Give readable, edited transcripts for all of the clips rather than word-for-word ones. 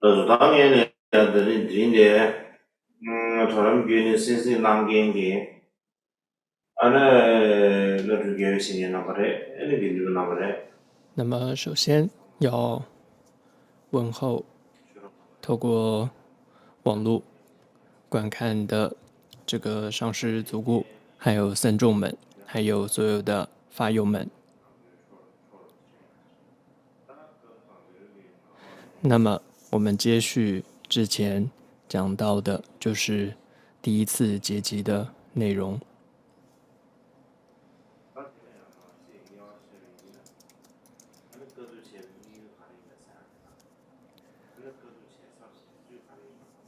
당연히 인데 저런 비는 센스 난게인게 안에 너를 신이 나버래 애는 비는 나버래 那么首先要问候透过网络观看的这个上师族顾，还有僧众们，还有所有的法友们。那么我们接续之前讲到的，就是第一次结集的内容。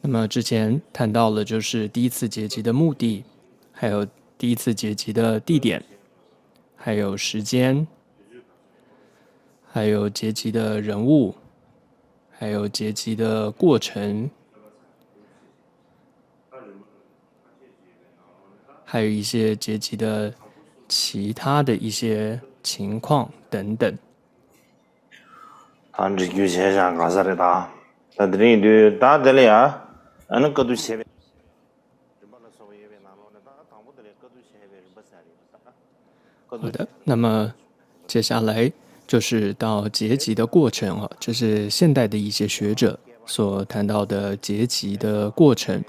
那么之前谈到了就是第一次结集的目的，还有第一次结集的地点，还有时间，还有结集的人物，还有结集的过程，还有一些结集的其他的一些情况等等。단지 규제장 가서래다 다들이 다들이야 아는 것도 세배好的，那么接下来就是到结集的过程啊，这是现代的一些学者所谈到的结集的过程。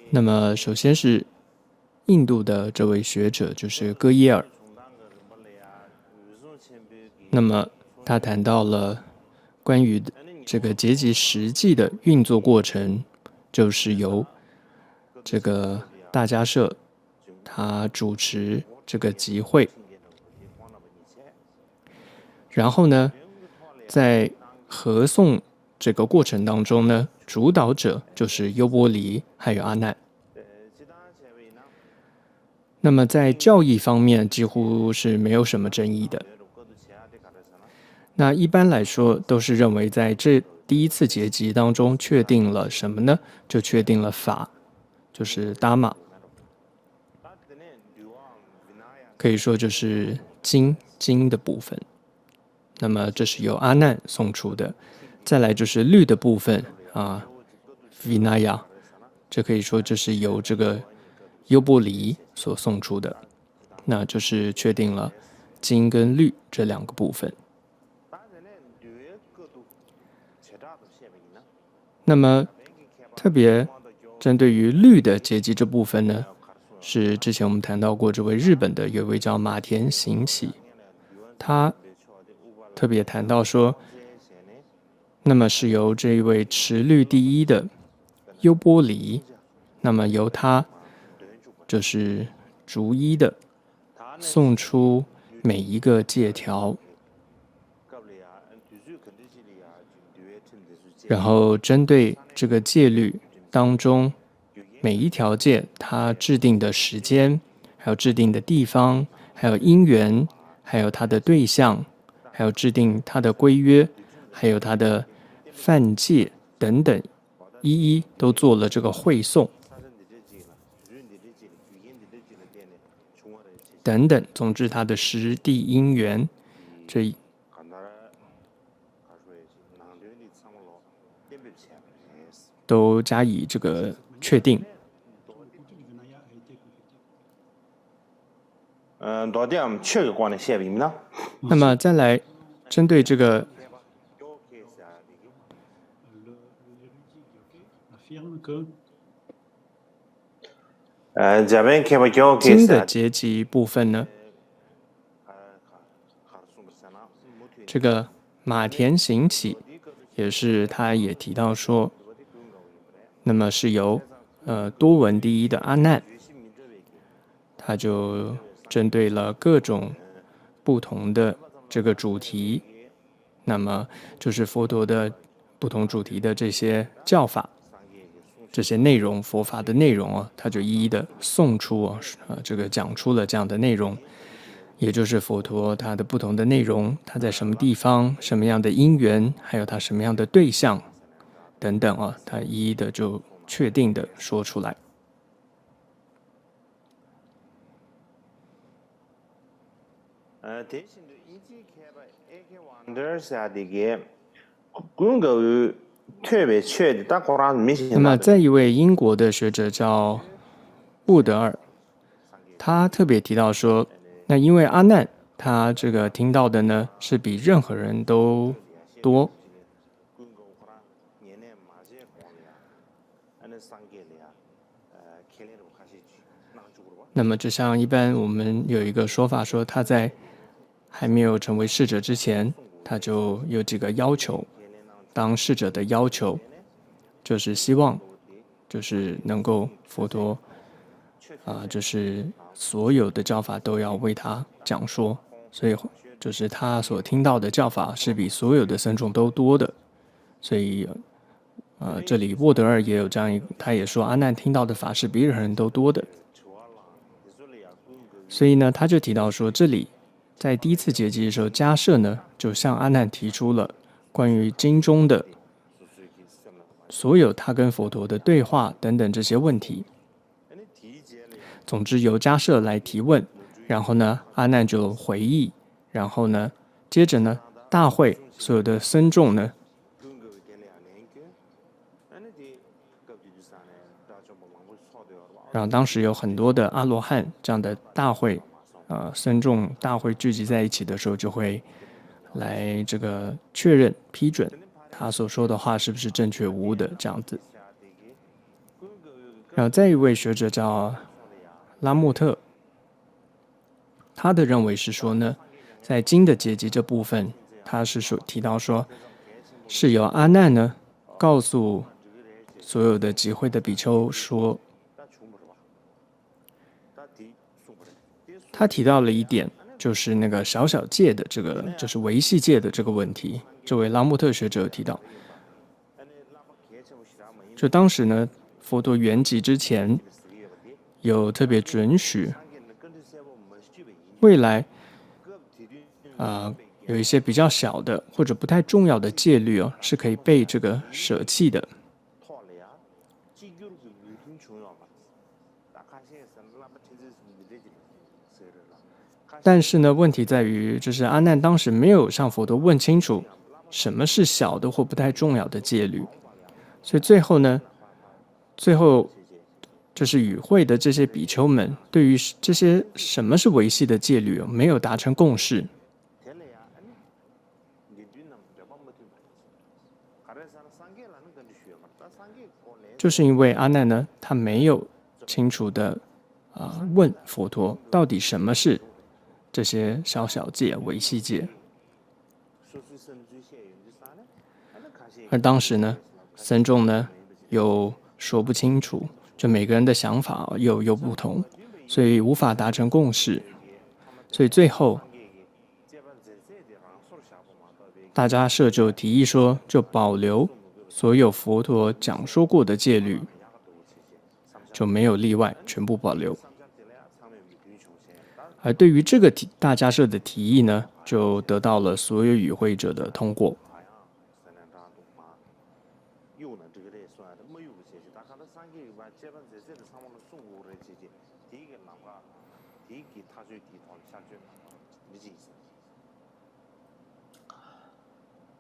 那么首先是印度的这位学者，就是戈耶尔。那么他谈到了关于这个结集实际的运作过程，就是由这个大迦舍他主持这个集会，然后呢，在合诵这个过程当中呢，主导者就是优波离还有阿难。那么在教义方面几乎是没有什么争议的。那一般来说都是认为在这第一次结集当中确定了什么呢？就确定了法，就是达玛，可以说就是经的部分。那么这是由阿难送出的。再来就是律的部分啊，Vinaya，这可以说这是由这个优波离所送出的。那就是确定了经跟律这两个部分。那么特别针对于律的结集这部分呢，是之前我们谈到过这位日本的有一位叫马田行喜，他特别谈到说，那么是由这一位持律第一的优波离，那么由他就是逐一的送出每一个戒条，然后针对这个戒律当中每一条戒，它制定的时间，还有制定的地方，还有因缘，还有它的对象，还有制定它的规约，还有它的犯戒等等，一一都做了这个会诵等等。总之，它的实地因缘这都加以这个确定。多点确个光的写明呢那么再来针对这个这边开不交给经的结集部分呢，这个马田行起也是他也提到说，那么是由多闻第一的阿难，他就针对了各种不同的这个主题，那么就是佛陀的不同主题的这些教法，这些内容，佛法的内容啊，他就一一的诵出啊，这个讲出了这样的内容，也就是佛陀他的不同的内容，他在什么地方，什么样的因缘，还有他什么样的对象等等啊，他一一的就确定的说出来。대신도 인지 개발 애기 왕들 사디게 군거의 特别确的，但果然明显。那么再一位英国的学者叫沃德尔，他特别提到说，那因为阿难他这个听到的呢是比任何人都多。那么就像一般我们有一个说法说，他在还没有成为逝者之前，他就有几个要求。当逝者的要求就是希望，就是能够佛陀就是所有的教法都要为他讲说，所以就是他所听到的教法是比所有的僧众都多的。所以这里沃德尔也有这样他也说阿难听到的法是比任何人都多的。所以呢，他就提到说，这里在第一次结集的时候，迦摄呢就向阿难提出了关于经中的所有他跟佛陀的对话等等这些问题。总之由迦摄来提问，然后呢阿难就回忆，然后呢接着呢大会所有的僧众呢，然后当时有很多的阿罗汉这样的大会僧众大会聚集在一起的时候，就会来这个确认批准他所说的话是不是正确无误的这样子。然后再一位学者叫拉莫特，他的认为是说呢，在经的结集这部分，他是提到说，是由阿难呢告诉所有的集会的比丘说，他提到了一点，就是那个小小戒的这个，就是维系戒的这个问题。这位拉莫特学者提到，就当时呢，佛陀圆寂之前，有特别准许未来有一些比较小的或者不太重要的戒律是可以被这个舍弃的。但是呢，问题在于，就是阿难当时没有向佛陀问清楚什么是小的或不太重要的戒律，所以最后就是与会的这些比丘们对于这些什么是维系的戒律没有达成共识。就是因为阿难呢，他没有清楚的问佛陀到底什么是这些小小戒、维系戒。而当时呢，僧众呢又说不清楚，就每个人的想法又不同，所以无法达成共识。所以最后，大迦摄就提议说，就保留所有佛陀讲说过的戒律，就没有例外，全部保留。而对于这个大迦摄的提议呢，就得到了所有与会者的通过。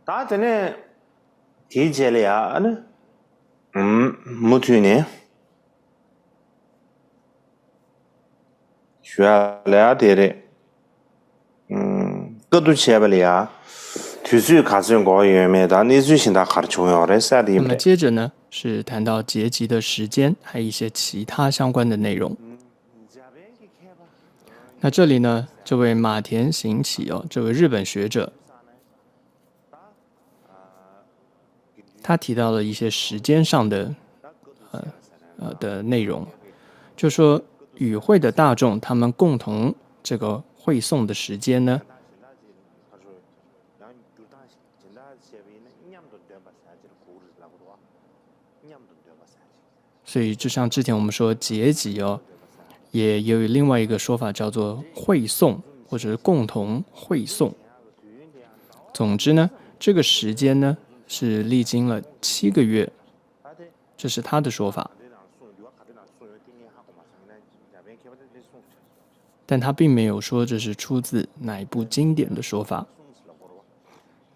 大家呢，提起来呢，没听呢，需要了解的，그것도 제발이야. 뒤수 가슴 고유에다 니주신다 가르쳐요래 사디. 那么接着呢，是谈到结集的时间，还有一些其他相关的内容。那这里呢，这位马田行启这位日本学者，他提到了一些时间上的的内容，就说与会的大众他们共同这个会诵的时间呢，所以就像之前我们说结集也有另外一个说法叫做会诵，或者是共同会诵。总之呢，这个时间呢是历经了7个月，这是他的说法。但他并没有说这是出自哪一部经典的说法。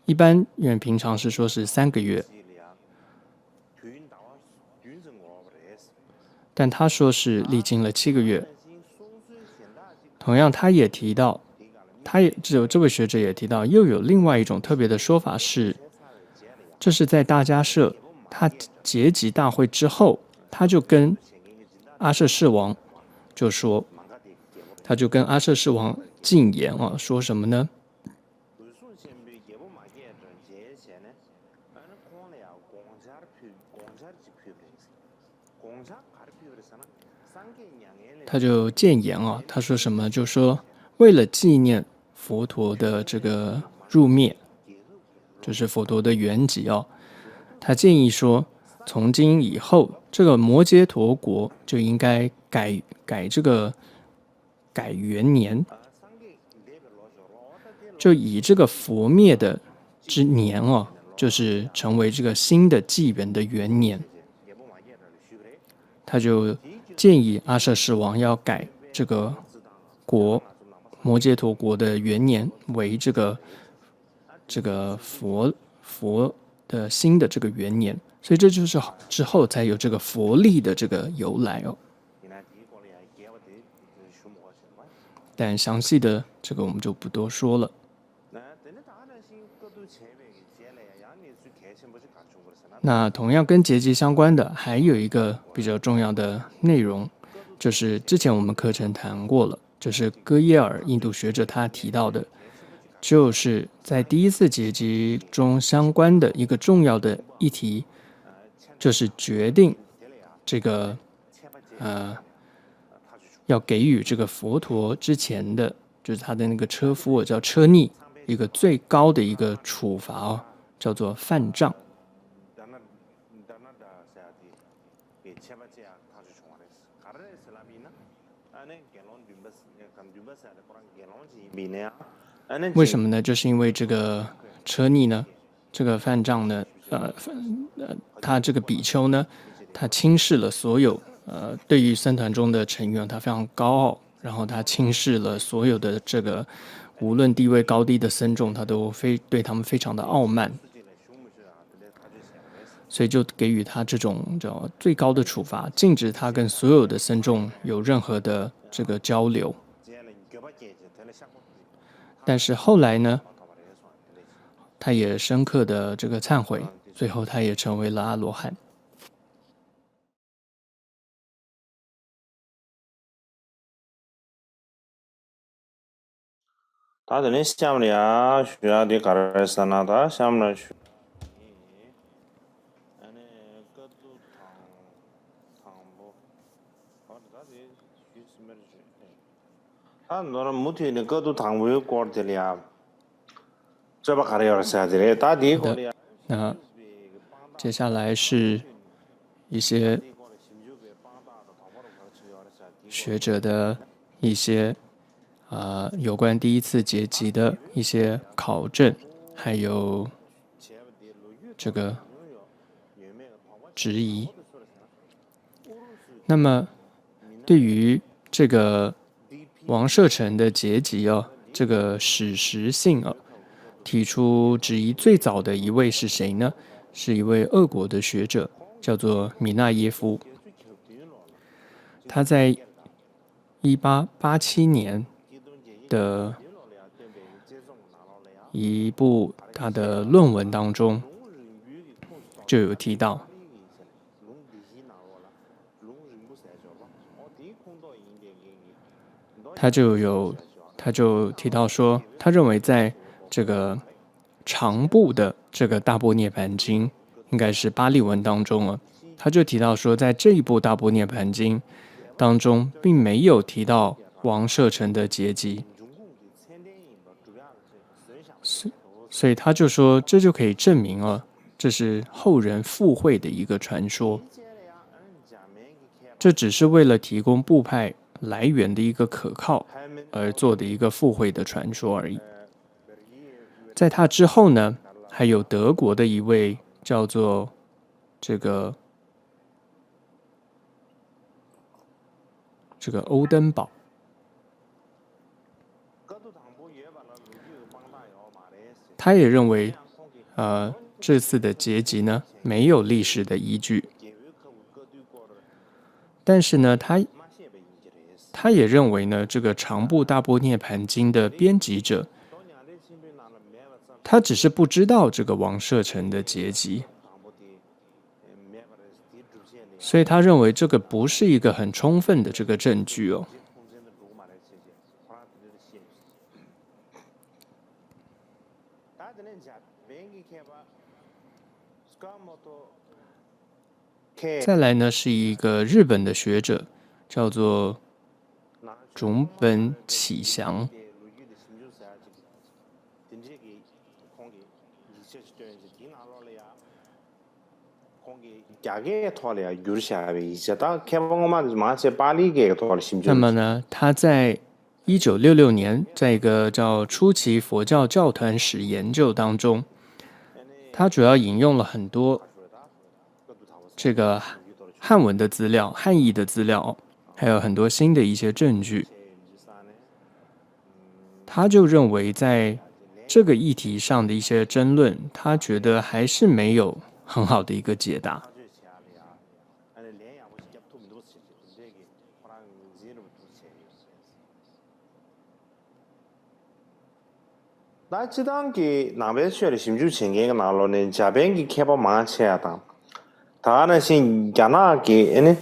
一般因为平常是说是3个月，但他说是历经了7个月。同样，他也提到，这位学者也提到，又有另外一种特别的说法是，这是在大迦叶他结集大会之后，他就跟阿舍世王就说，他就跟阿舍世王进言啊，说什么呢？他就谏言啊，他说什么？就说为了纪念佛陀的这个入灭，就是佛陀的圆寂哦，他建议说，从今以后，这个摩揭陀国就应该改元年，就以这个佛灭的之年哦，就是成为这个新的纪元的元年。他就建议阿舍世王要改这个摩揭陀国的元年为这个佛的新的这个元年，所以这就是之后才有这个佛历的这个由来哦。但详细的这个我们就不多说了。那同样跟结集相关的还有一个比较重要的内容，就是之前我们课程谈过了，就是戈耶尔印度学者他提到的，就是在第一次结集中相关的一个重要的议题，就是决定这个要给予这个佛陀之前的，就是他的那个车夫叫车逆，一个最高的一个处罚哦，叫做犯杖。为什么呢？就是因为这个车逆呢，这个犯杖呢，他这个比丘呢，他轻视了所有对于僧团中的成员，他非常高傲，然后他轻视了所有的这个无论地位高低的僧众，他都对他们非常的傲慢，所以就给予他这种叫最高的处罚，禁止他跟所有的僧众有任何的这个交流。但是后来呢，他也深刻的这个忏悔，最后他也成为了阿罗汉。다들 시험이야 쉬야디 가르사나다 시험을 쉬 너는 무티는 그도 당부의 꼴들이야. 저봐 가려서 돼. 다디 好的，那接下来是一些学者的一些有关第一次结集的一些考证，还有这个质疑。那么对于这个王舍城的结集哦，这个史实性哦，提出质疑最早的一位是谁呢？是一位俄国的学者，叫做米纳耶夫。他在1887年的一部他的论文当中就有提到，他就提到说，他认为在这个长部的这个大般涅盘经，应该是巴利文当中啊，他就提到说，在这一部大般涅盘经当中，并没有提到王舍城的结集，所以他就说，这就可以证明了，这是后人附会的一个传说，这只是为了提供部派来源的一个可靠而做的一个附会的传说而已。在他之后呢，还有德国的一位叫做这个欧登堡，他也认为，这次的结集呢没有历史的依据。但是呢，他也认为呢，这个长部大波涅盘经的编辑者，他只是不知道这个王舍城的结集，所以他认为这个不是一个很充分的这个证据哦。再来呢，是一个日本的学者，叫做种本启祥。那么呢，他在1966年，在一个叫初期佛教教团史研究当中，他主要引用了很多这个汉文的资料、汉译的资料，还有很多新的一些证据。他就认为，在这个议题上的一些争论，他觉得还是没有很好的一个解答。나 지단기 나베슈의 심주 챙기가 나로는 자뱅기 캐바 마치야다. 다는 신 야나기 에네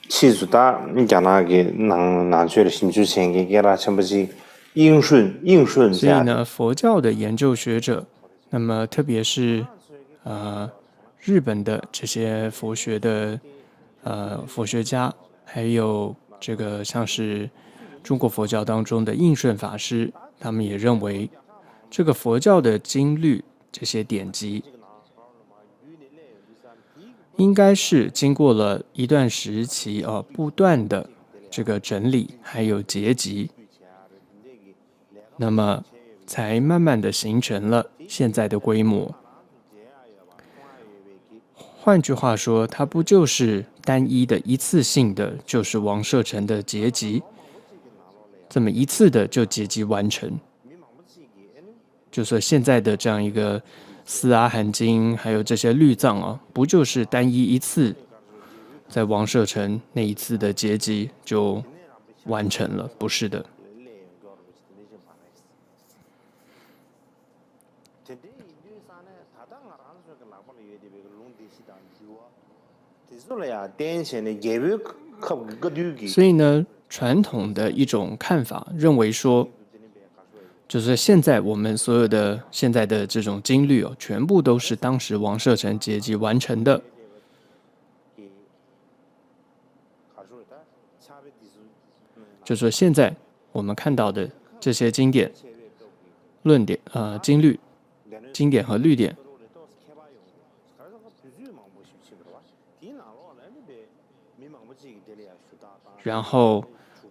치수다 야나기 나나슈의 심주 챙기게라 전부지 应顺所以呢，佛教的研究学者，那么特别是日本的这些佛学的佛学家，还有这个像是中国佛教当中的应顺法师，他们也认为这个佛教的经律这些典籍，应该是经过了一段时期不断的这个整理，还有结集。那么才慢慢的形成了现在的规模。换句话说，它不就是单一的一次性的，就是王舍城的结集，这么一次的就结集完成。就说现在的这样一个四阿含经，还有这些律藏不就是单一次在王舍城那一次的结集就完成了？不是的。所以呢，传统的一种看法认为说，就是现在我们所有的现在的这种经律全部都是当时王舍城结集完成的。就是说现在我们看到的这些经典、论点、经律、经典和律典，然后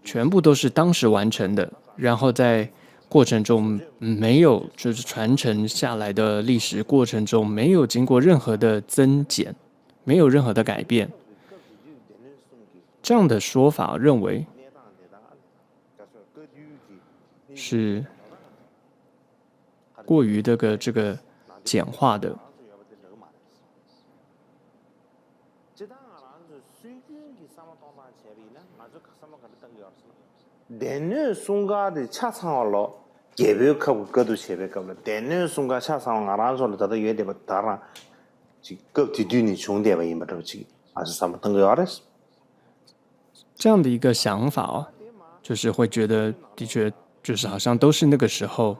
全部都是当时完成的，然后在过程中没有就是传承下来的历史过程中没有经过任何的增减，没有任何的改变。这样的说法认为是过于这个简化的。내는 순간에 차상을로 개벽하고 그도 제백하고 내는 순간 차상 알아서로 다도 예대 받다라 지금 뒤뒤니 중대바 임바로 지 아주 삼던 거 알았어. 这样的一个想法就是会觉得的确就是好像都是那个时候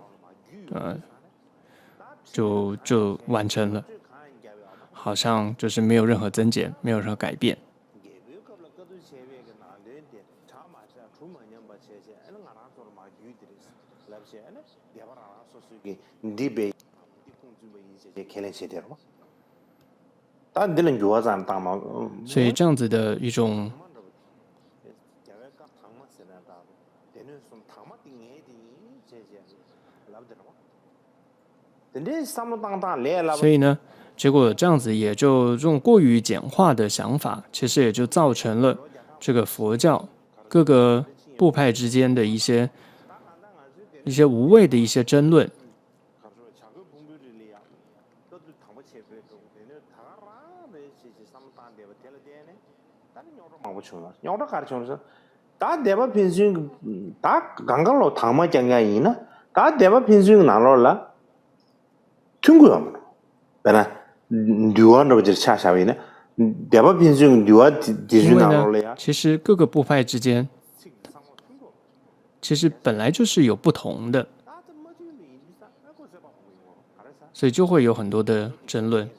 就完成了，好像就是没有任何增减，没有任何改变。所以这样子的一种所以呢，结果这样子也就这种过于简化的想法，其实也就造成了这个佛教各个部派之间的一些无谓的一些争论。 영어로 가르쳐서 다 대바 펜싱 다 강강로 당마 장가이나 다 대바 펜싱 나로라 퉁고요. 배나 뉴원으로 저 차샤위네 대바 펜싱 뉴원 因 디주 为呢， 나로래야 其实各个部派之间其实本来就是有不同的，所以就会有很多的争论。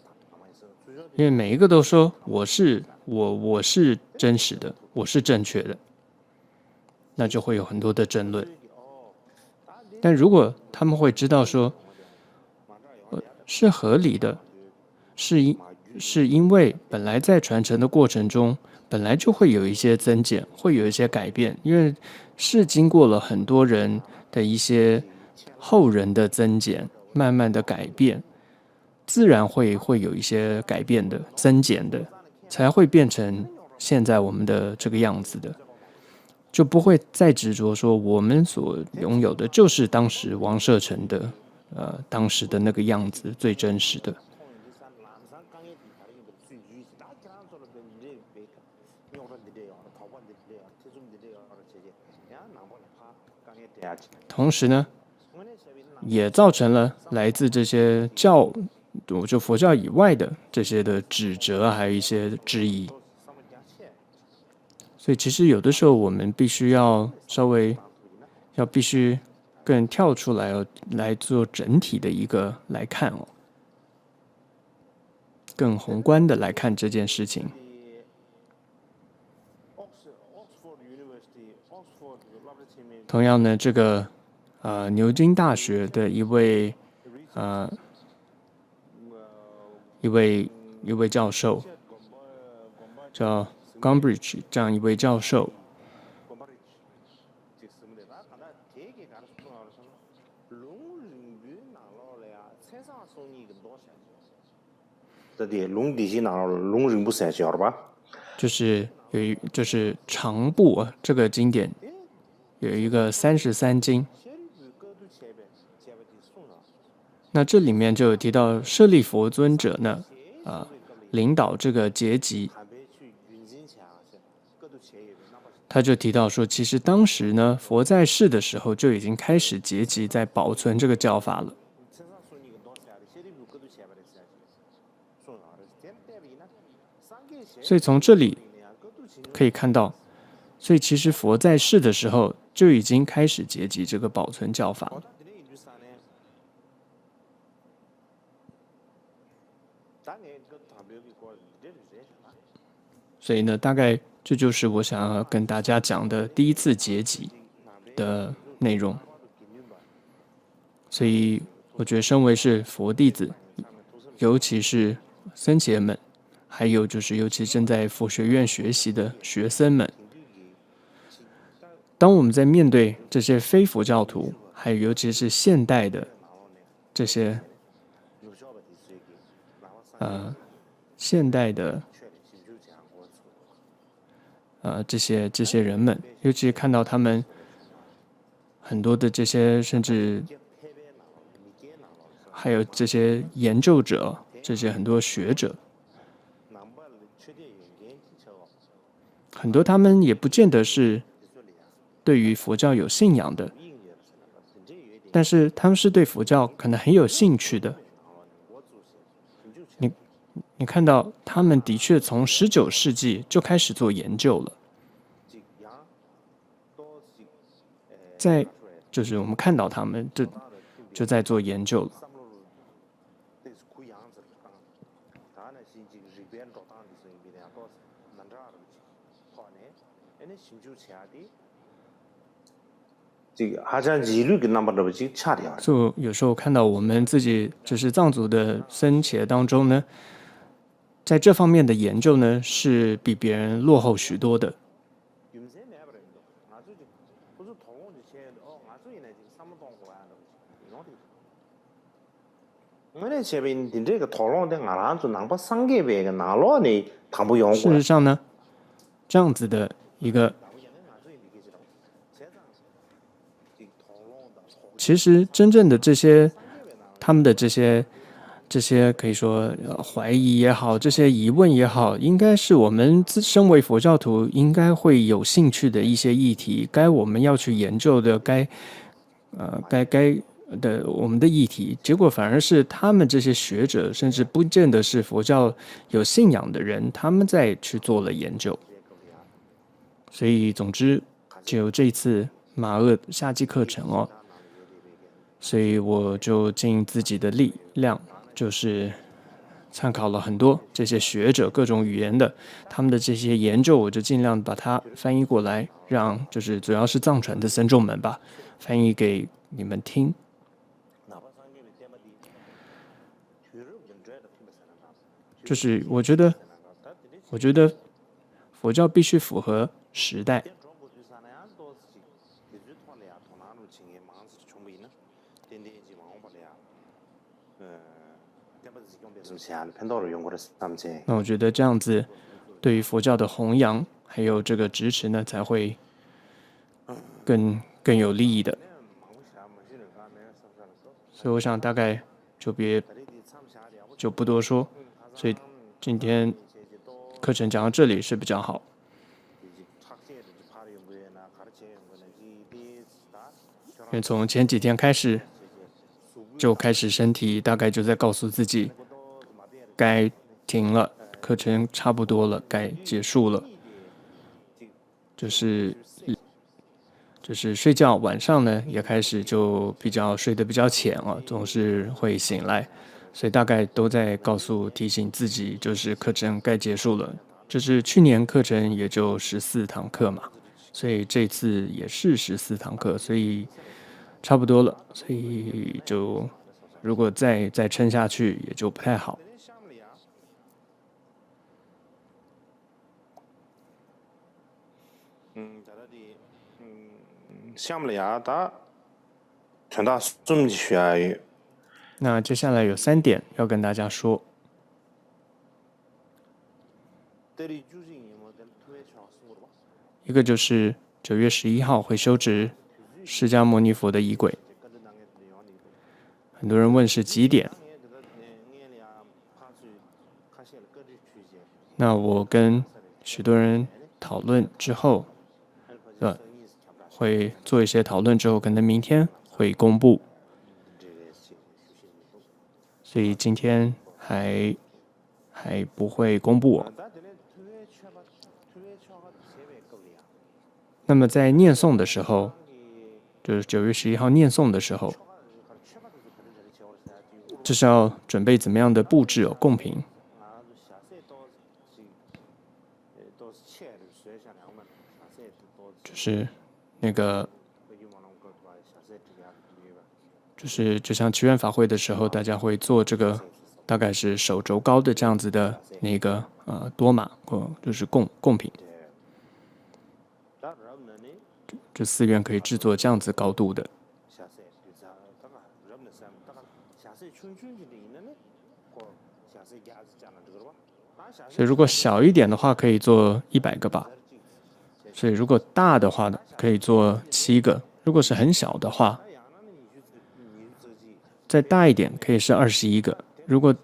因为每一个都说我是真实的，我是正确的，那就会有很多的争论。但如果他们会知道说，是合理的，是因为本来在传承的过程中，本来就会有一些增减，会有一些改变，因为是经过了很多人的一些后人的增减，慢慢的改变，自然会有一些改变的、增减的，才会变成现在我们的这个样子的，就不会再执着说我们所拥有的就是当时王舍城的当时的那个样子最真实的。同时呢，也造成了来自这些就佛教以外的这些的指责，还有一些质疑。所以其实有的时候我们必须要必须更跳出来来做整体的一个来看更宏观的来看这件事情。同样呢，这个牛津大学的一位教授叫 Gombrich 这样一位教授，就是长部这个经典有一个33经，那这里面就有提到舍利佛尊者呢领导这个结集，他就提到说，其实当时呢佛在世的时候就已经开始结集在保存这个教法了。所以从这里可以看到，所以其实佛在世的时候就已经开始结集这个保存教法了。所以呢，大概这就是我想要跟大家讲的第一次结集的内容。所以我觉得身为是佛弟子，尤其是僧伽们，还有就是尤其正在佛学院学习的学生们，当我们在面对这些非佛教徒，还有尤其是现代的这些现代的这些人们，尤其看到他们很多的这些，甚至还有这些研究者，这些很多学者，很多他们也不见得是对于佛教有信仰的，但是他们是对佛教可能很有兴趣的。你看到他们的确从19世纪就开始做研究了，就是我们看到他们就在做研究了。这个还是一律跟那么的去掐掉。所以有时候看到我们自己就是藏族的僧伽当中呢，在这方面的研究呢，是比别人落后许多的。事实上呢，这样子的一个，其实真正的这些他们的这些这些可以说怀疑也好，这些疑问也好，应该是我们身为佛教徒应该会有兴趣的一些议题，该我们要去研究的，该的我们的议题，结果反而是他们这些学者，甚至不见得是佛教有信仰的人，他们在去做了研究。所以总之，就这一次马鄂夏季课程哦，所以我就尽自己的力量，就是参考了很多这些学者各种语言的他们的这些研究，我就尽量把它翻译过来，让就是主要是藏传的僧众们吧，翻译给你们听。就是我觉得佛教必须符合时代。那我觉得这样子，对于佛教的弘扬还有这个支持呢，才会更有利益的。所以我想大概就不多说，所以今天课程讲到这里是比较好。因为从前几天开始，就开始身体大概就在告诉自己，该停了，课程差不多了，该结束了。就是睡觉，晚上呢也开始就睡得比较浅了，总是会醒来，所以大概都在提醒自己，就是课程该结束了。就是去年课程也就14堂课嘛，所以这次也是14堂课，所以差不多了。所以就如果再撑下去，也就不太好。那接下来有3点要跟大家说。一个就是9月11号会修植释迦牟尼佛的仪轨，很多人问是几点？那我跟许多人讨论之后，会做一些讨论之后，可能明天会公布，所以今天还不会公布哦。那么在念诵的时候，就是9月11号念诵的时候，这是要准备怎么样的布置哦？供品。就是那个，就像祈愿法会的时候，大家会做这个，大概是手肘高的这样子的那个多玛，就是贡品。这寺院可以制作这样子高度的。所以如果小一点的话，可以做100个吧。所以如果大的话呢，可以做7个；如果是很小的话，再大一点可以是21个。如果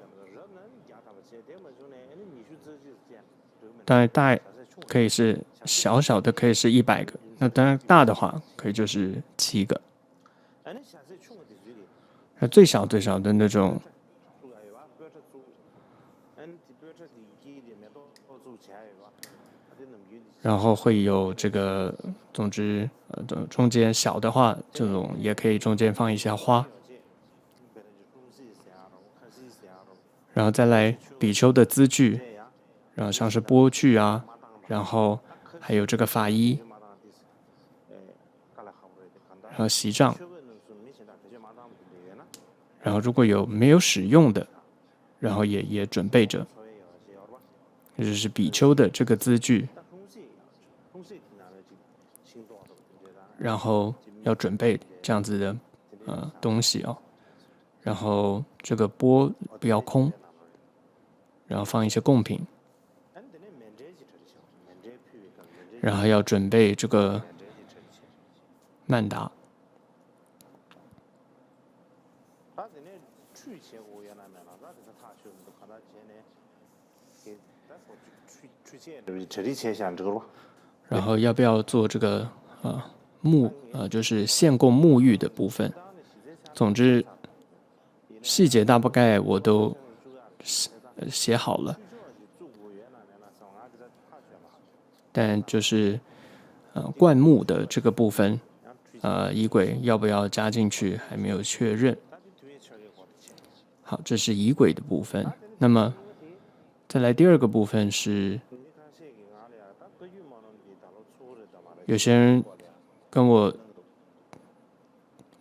当然大可以是小小的，可以是100个。那当然大的话，可以就是7个。那最小的那种，然后会有这个，总之，中间小的话，这种也可以中间放一些花，然后再来比丘的资具，然后像是钵具啊，然后还有这个法衣，然后席杖，然后如果没有使用的，然后也准备着，这就是比丘的这个资具。然后要准备这样子的东西哦，然后这个钵不要空，然后放一些贡品，然后要准备这个曼达，然后要不要做这个就是献供沐浴的部分？总之，细节大概我都写好了，但就是灌木的这个部分，仪轨要不要加进去还没有确认。好，这是仪轨的部分。那么再来第二个部分是，有些人跟我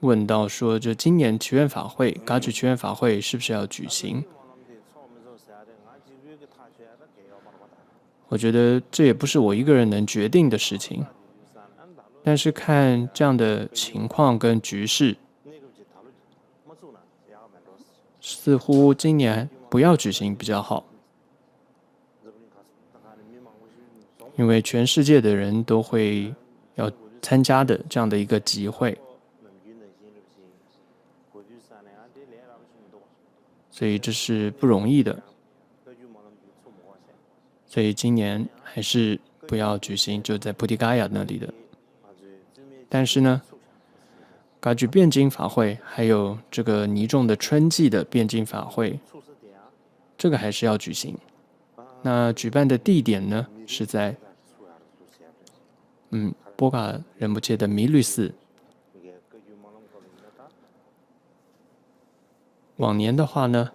问到说，就今年祈愿法会，噶举祈愿法会是不是要举行？我觉得这也不是我一个人能决定的事情，但是看这样的情况跟局势，似乎今年不要举行比较好，因为全世界的人都会要参加的这样的一个集会，所以这是不容易的。所以今年还是不要举行，就在菩提伽亚那里的。但是呢，噶举辩经法会，还有这个尼众的春季的辩经法会，这个还是要举行。那举办的地点呢，是在波卡仁波切的弥律寺。往年的话呢，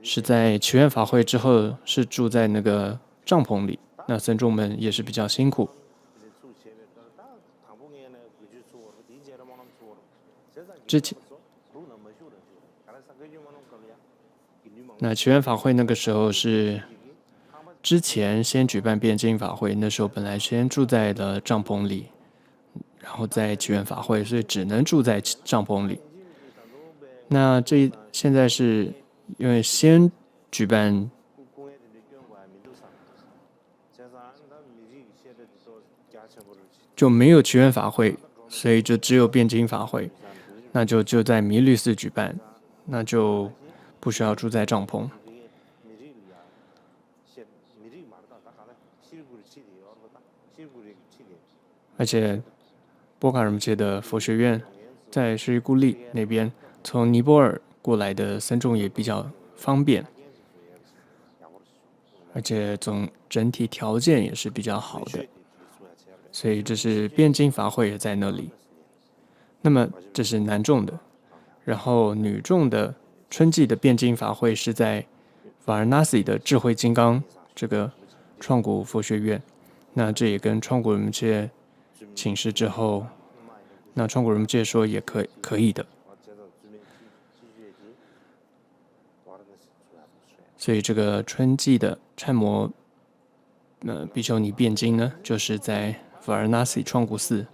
是在祈愿法会之后是住在那个帐篷里，那僧众们也是比较辛苦。那祈愿法会那个时候是之前先举办辩经法会，那时候本来先住在了帐篷里，然后再祈愿法会，所以只能住在帐篷里。那现在是因为先举办就没有祈愿法会，所以就只有辩经法会，那就在弥律寺举办，那就不需要住在帐篷。而且波卡仁波切的佛学院在释孤立那边，从尼泊尔过来的僧众也比较方便，而且整体条件也是比较好的，所以这是辩经法会也在那里。那么这是男众的，然后女众的春季的辩经法会是在瓦尔纳西的智慧金刚这个创古佛学院。那这也跟创古仁波切请示之后，那创古仁波切说也可以的。所以这个春季的忏摩比丘尼辩经呢，就是在瓦尔纳西创古寺。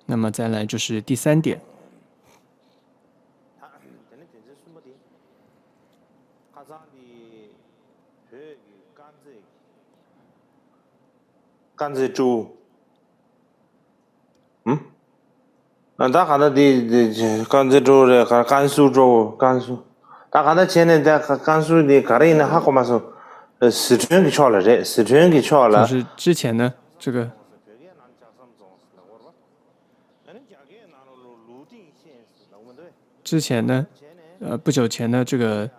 那么再来就是第三点，甘蔗州，他看到的甘蔗州的甘肃州，他看到前年在甘肃的格里呢，还干嘛说，四川给敲了这，四川给敲了。就是之前呢，这个不久前呢，这个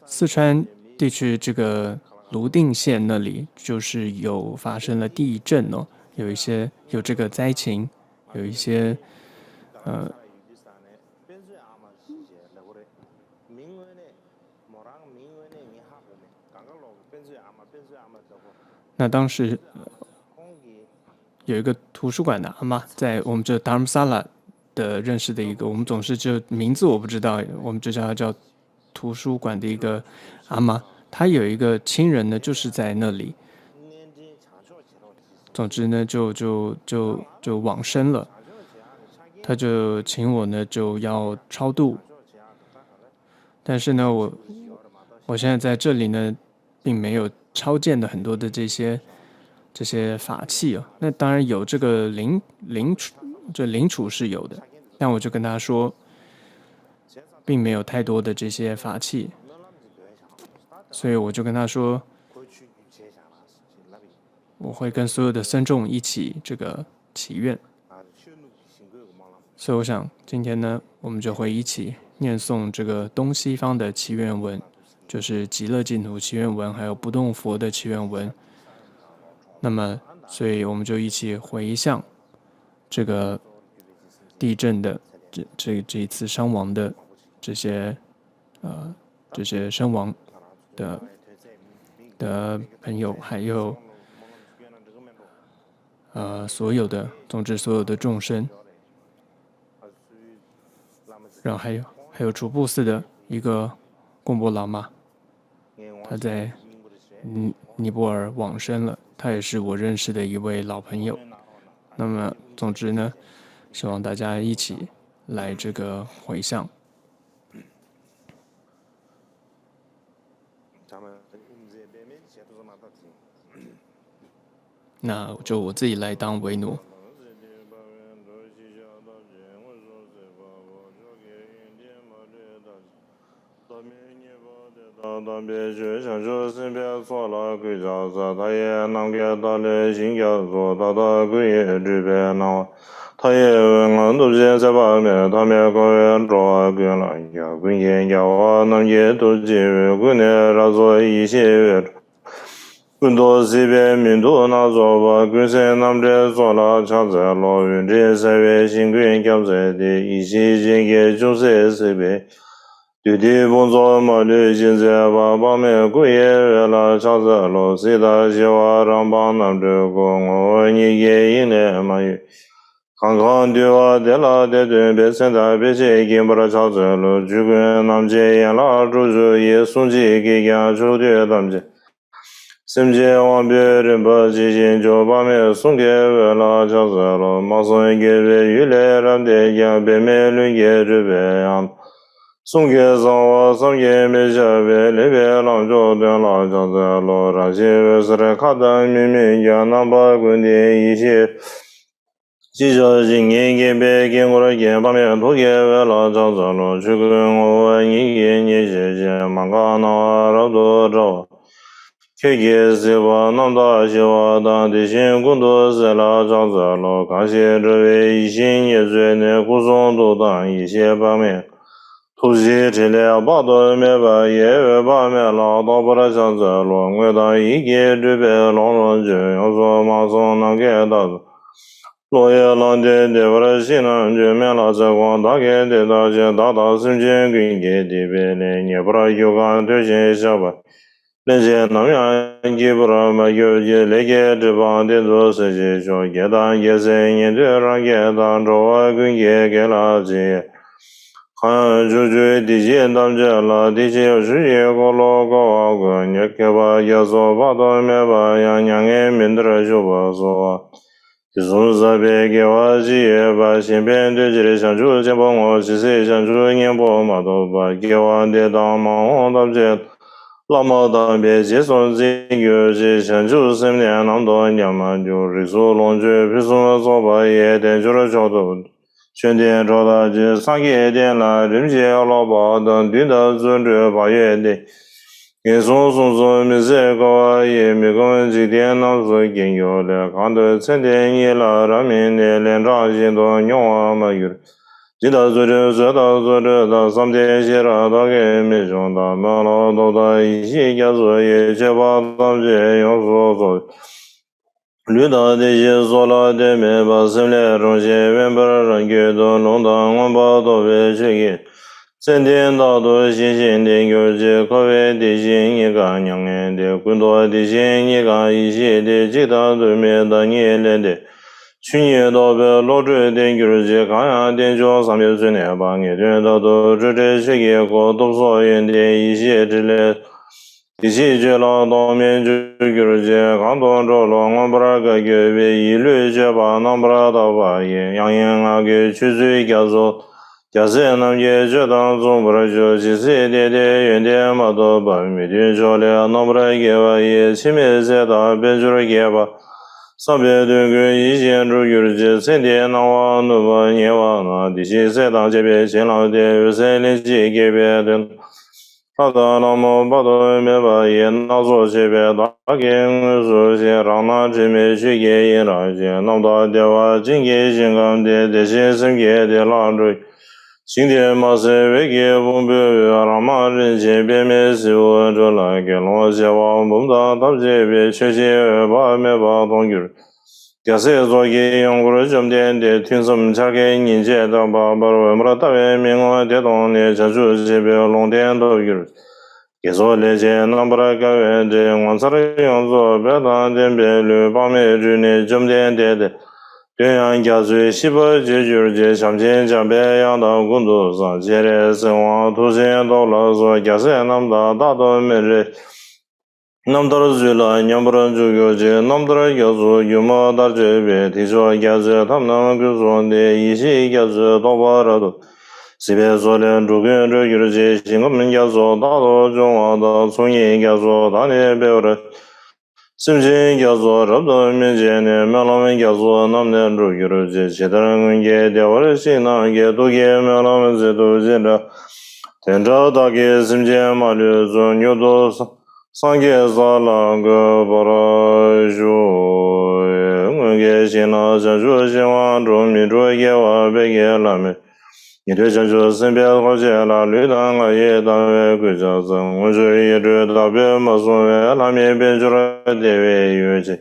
四川地区这个泸定县那里就是有发生了地震哦，有这个灾情，有一些那当时有一个图书馆的阿妈，在我们这达尔姆萨拉的认识的一个，我们总是就名字我不知道，我们就叫她叫图书馆的一个阿妈，她有一个亲人呢，就是在那里。总之呢，就往生了，他就请我呢就要超度，但是呢，我现在在这里呢，并没有超荐的很多的这些法器哦。那当然有这个这领处是有的，但我就跟他说，并没有太多的这些法器，所以我就跟他说，我会跟所有的僧众一起这个祈愿。所以我想今天呢，我们就会一起念诵这个东西方的祈愿文，就是极乐净土祈愿文，还有不动佛的祈愿文。那么，所以我们就一起回向这个地震的这一次伤亡的这些身亡的朋友，还有总之所有的众生。然后还有主布寺的一个贡钵喇嘛，他在尼泊尔往生了，他也是我认识的一位老朋友。那么总之呢，希望大家一起来这个回向。那就我自己来当维奴。当别觉想说身边错了鬼角色，他也能给他的心角做他的鬼也这边呢。他也问我都现在外面，他们高原抓鬼了呀，鬼也要我能也都进入鬼呢，让做一些月。更多这边民族那做法，鬼神他们这做了强在老云这三月新鬼交在的一些人也就是这边。对的工作嘛的现在把美国也为了强在老谁的希望让帮他们这个我你也应该嘛有。看看对话的啦的对别现在别去给不了强在了，就跟他们这样啦，就是也送去给人出的他们这。甚至往别人把这些就把美送给为了强在了，马上给别越来让的样别美人也这边样。送给上我送给没下边那边浪着的浪着在路上些是来看到明明江南把滚的一些记者今年给别给我的给把面拖给为了着在路去跟我你给你些些满干那老多着开给是我弄到希望当的新工作是了着在路感谢这位一心也最的故松都当一些把面突袭这里把多没把也把没老到不了想在路我当一给这边老人就要说马上能给到落叶浪的的不了西南就没了这光大概的大些大大瞬间给给的别的也不了有感对些小吧那些南阳也不了嘛有些那个这帮的做事情说也当也是也这让也当着我跟也给了这看就地界当家了，地界是一个老高个，你给吧也说把到没吧，让娘个明得就不说。就是这边给我几把身边对这里想住，先帮我其实想住年不嘛都把给我的当忙当这。那么当别接送这个这想住身边那么多年嘛，就是说龙居，比如说做把也得就是叫做。全天找到这三个点了，人家老爸等对的尊着八月的，给送没事搞也没搞几天那是更有的，看到成天也了人民的连长心都鸟啊没有，记得做着到三天写了大概没上到，没了到到一些家作业去把当这样说。绿岛的些说了的没把生来中些原本人给都弄到我把都为去给，整天到都新鲜的有些可谓的心一个娘的，更多的心一个一些的其他都没到年来的，去年到被老追的有些看呀的就300岁呢吧，年天到都这去给过多少人的一些之类。一起去了当面就有些看到着了，我不那个给一律去把那不那到把也养啊给去追加说，假设那也就当中不那就其实的原点嘛都把每天说了那不那给吧也前面在大边就给吧。上边对个一线主有些身体那话那个年华那地些在当这边新老的有些年纪改变的。他的那么把头没把也拿做这边大给说些让那这边去给也那些那么大的话今给香港的这些生给的那种。今天马是为给我们让马人前边面是我这来给老些话梦到他这边确实把没把同学。假设做给用过的重点的听什么才给人家的把我们大约民国的东的成熟这边龙点都有。给说那些那不来改变的，我这里用作别当点别绿方面之内重点的。这样加最西北解决的相亲加别样的工作上，接来生活出现到了说假设那么大多没人。那么多的罪了，你不能就有这，那么多的要素有么大这边提出假设，他们那个说的一些假设到不了都。随便说的，这个这有些新我们假说大多中华的从业假说大年表的。是不是叫做差不多面前的，没那么叫做那么的主有的这其他人给的我的心那给都给没那么这都这的，天朝大给是不是马的做牛多上给啥那个巴拉说，我给心那想说希望中民主给我别给他们。你对想说身边好些那绿党我也当为国家生，我说一直特别没所谓，那面变出来的为有些，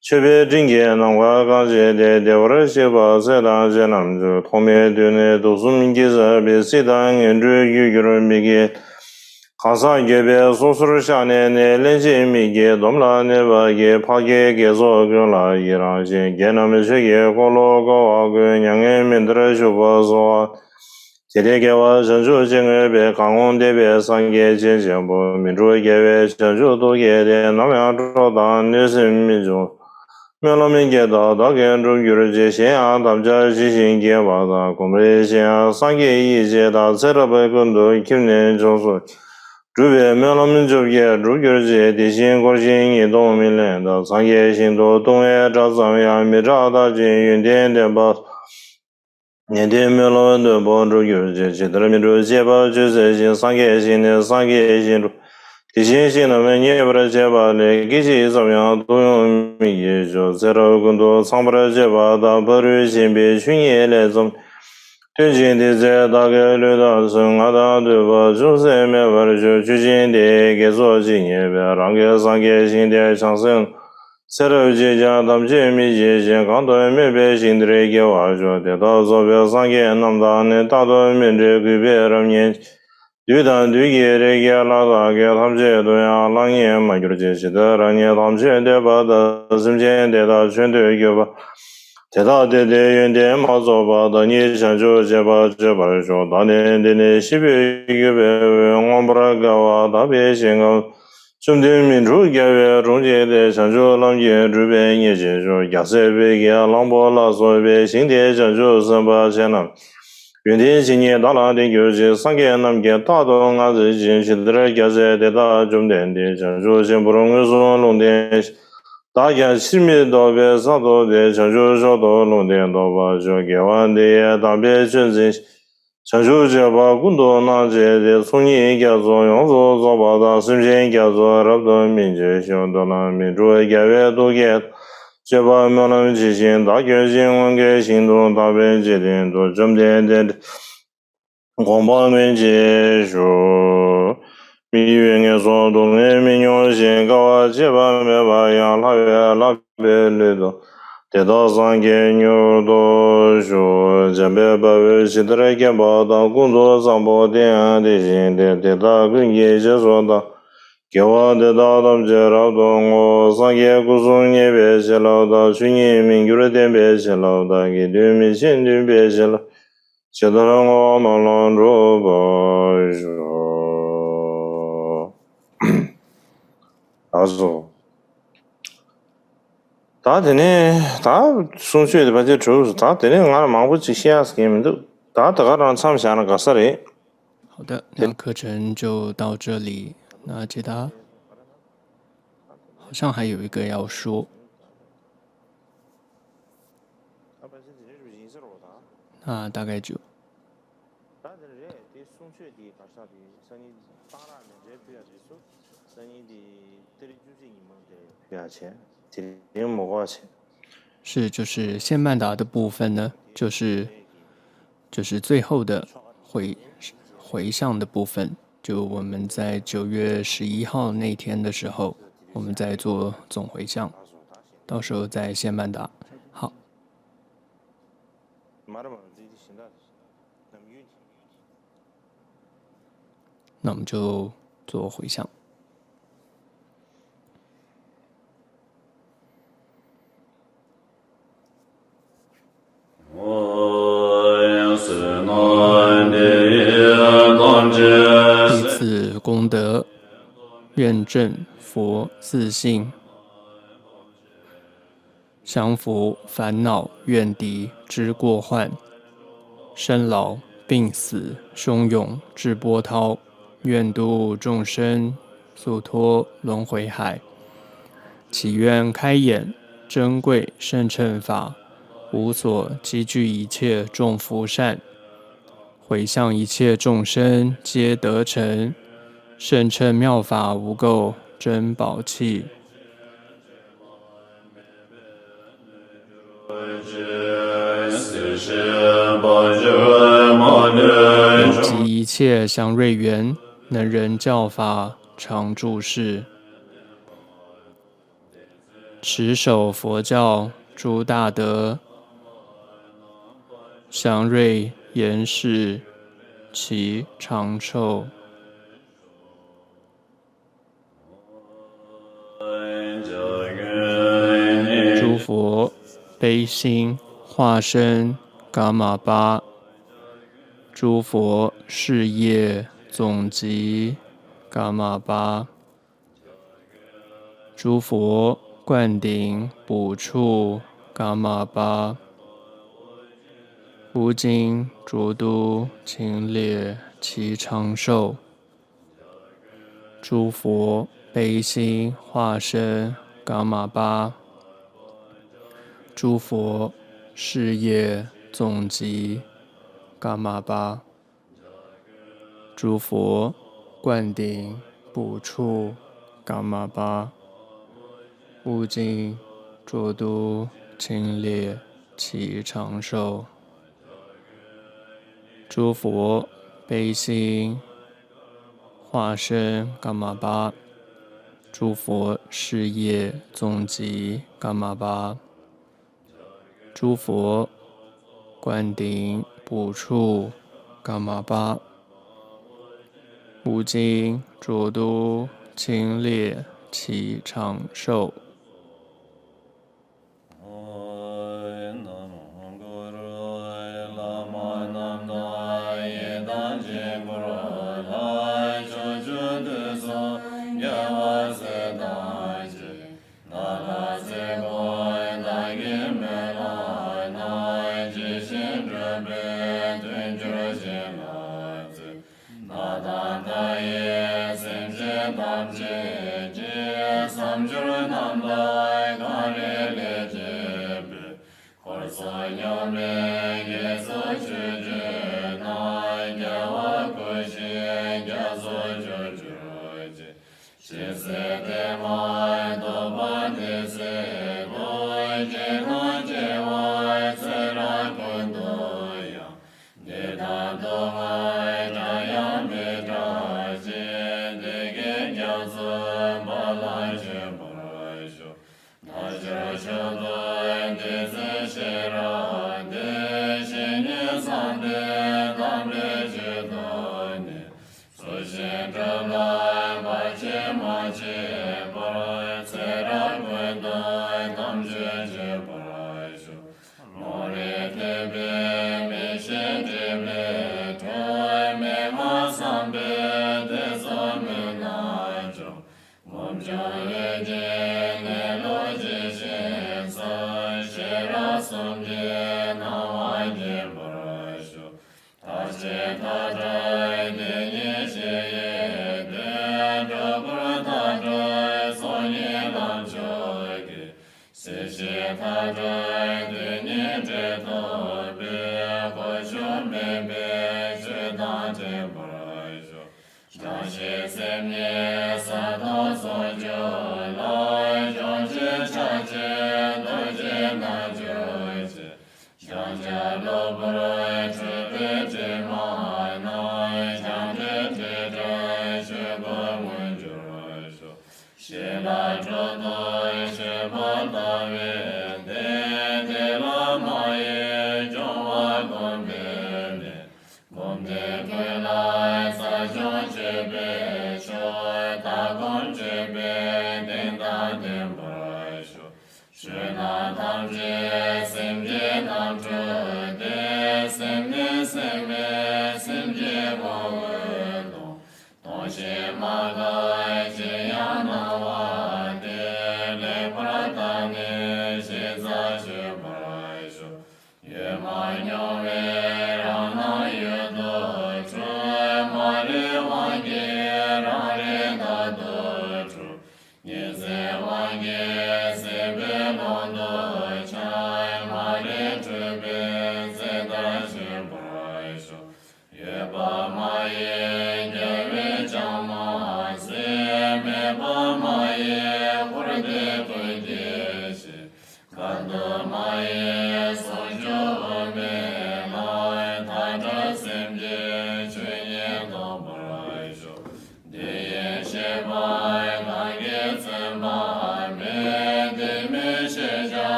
区别真给那我刚才的我的些把谁当些那么就后面对呢都是民间这边谁当人主有个人没给，看上这边说是下年的人些没给，怎么了呢？把给怕给做个那一让些，给他们去给过路过个两个面的说不说。天天给我成熟进而别港工这边上给进行不民主给为成熟都给的那么样找到女性民主，没有那么给到大概中有的这些啊，大家进行给我的公民些上给一些大车的被更多今年就是。这边没有那么就给主有这地形过境移动民联的商业行动东外找上呀没找到进云点的吧。年天没老的帮助有些，其他的民主结巴就是些商业性的商业性主，地形性的们也不是结巴的，这些怎么样都用民意就在这更多上不了结巴的不如性别群业来种，最近的在大概率到生活的对吧？就是没法就最近的给做经验别让给商业性的上升。在这期间，他们这没进行刚到没百姓的一个话说的，到坐标上给那么大呢，大多民这个别人年，对他对给这个老大给他们这都要老年嘛，就是这些的，让年他们这的把的身边的他全都有吧。铁道的原点马走吧，到你想就这把说，大年的西北一个别我不那个话，大别先个。兄弟民主改革中间的成就让业这边也接受，亚瑟贝给朗博拉所谓新的成就是不现了。原天今年大浪的有些上给那给大多俺是进去的亚瑟的大重点的成就先不容易说弄点，大家起米到别上头的成就少到弄点到吧，就给完的大别全是。成就这把更多那些的从业叫做用作做把的身边叫做那个民间相当的民主改革都给这把没能进行大决心我给行动大本决定做重点的广播面结束米云的说东人民用心搞啊这把没把样拉越拉别来的得到上给牛多说，这边把维系的给报道工作上报点的心的，得到跟业界说的，给我得到他们这劳动我上给故松也别去了的，去年民主的点别去了的，给对面现就别去了，现在我们让着不说，他说。他的呢，他送去的吧，就主要是他的呢，俺忙不起些事情都，他这个让参下那个事嘞。好的，那课程就到这里。那解答好像还有一个要说。啊，大概就。是，就是现曼达的部分呢，就是最后的回向的部分，就我们在9月11号那天的时候，我们在做总回向，到时候在现曼达。好，那我们就做回向。弟子功德，愿证佛自性，降伏烦恼怨敌之过患，生老病死汹涌之波涛，愿度众生速脱轮回海。祈愿开眼珍贵圣乘法，无所积聚一切众福善，回向一切众生皆得成，圣乘妙法无垢珍宝器。有集一切祥瑞缘，能人教法常住世，持守佛教诸大德，祥瑞延世其长寿。诸佛悲心化身伽玛巴，诸佛事业总集伽玛巴，诸佛灌顶补处伽玛巴，无尽诸都勤烈其长寿。诸佛悲心化身伽玛巴，诸佛事业总集伽玛巴，诸佛灌顶补处伽玛巴，无尽诸都勤烈其长寿。诸佛悲心化身伽玛巴，诸佛事业总集伽玛巴，诸佛灌顶补处伽玛巴，无尽诸都勤烈其长寿。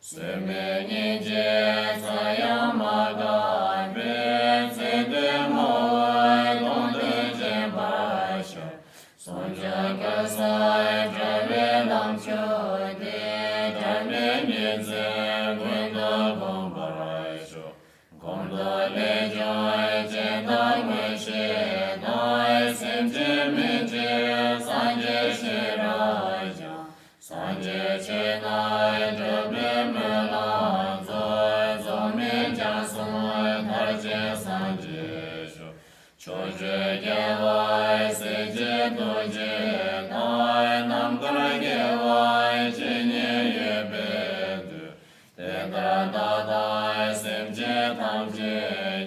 Semeni Tendra da da sem je tam je